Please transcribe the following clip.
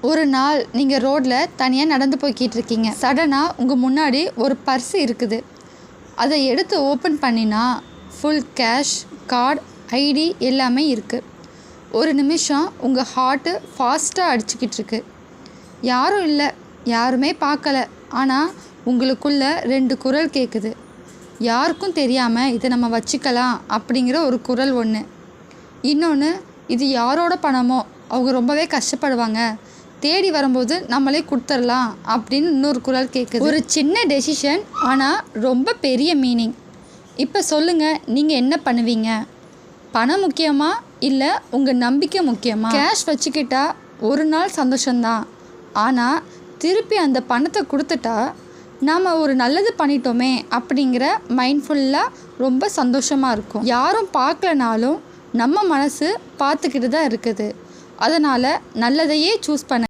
ஒரு நாள் நீங்கள் ரோட்டில் தனியாக நடந்து போய்கிட்டு இருக்கீங்க. சடனாக உங்கள் முன்னாடி ஒரு பர்ஸ் இருக்குது. அதை எடுத்து ஓப்பன் பண்ணினா ஃபுல் கேஷ், கார்டு, ஐடி எல்லாமே இருக்குது. ஒரு நிமிஷம் உங்கள் ஹார்ட்டு ஃபாஸ்ட்டாக அடிச்சுக்கிட்டு இருக்கு. யாரும் இல்லை, யாருமே பார்க்கல. ஆனால் உங்களுக்குள்ள 2 குரல் கேட்குது. யாருக்கும் தெரியாமல் இதை நம்ம வச்சுக்கலாம் அப்படிங்கிற ஒரு குரல் ஒன்று. இன்னொன்று, இது யாரோட பணமோ, அவங்க ரொம்பவே கஷ்டப்படுவாங்க, தேடி வரும்போது நம்மளே கொடுத்துடலாம் அப்படின்னு இன்னொரு குரல் கேட்குது. ஒரு சின்ன டெசிஷன், ஆனால் ரொம்ப பெரிய மீனிங். இப்போ சொல்லுங்கள், நீங்கள் என்ன பண்ணுவீங்க? பணம் முக்கியமா இல்லை உங்கள் நம்பிக்கை முக்கியமா? கேஷ் வச்சுக்கிட்டா ஒரு நாள் சந்தோஷம்தான். ஆனால் திருப்பி அந்த பணத்தை கொடுத்துட்டா நாம் ஒரு நல்லது பண்ணிட்டோமே அப்படிங்கிற மைண்ட்ஃபுல்லாக ரொம்ப சந்தோஷமாக இருக்கும். யாரும் பார்க்கலனாலும் நம்ம மனசு பார்த்துக்கிட்டு தான் இருக்குது. அதனால் நல்லதையே சூஸ் பண்ண.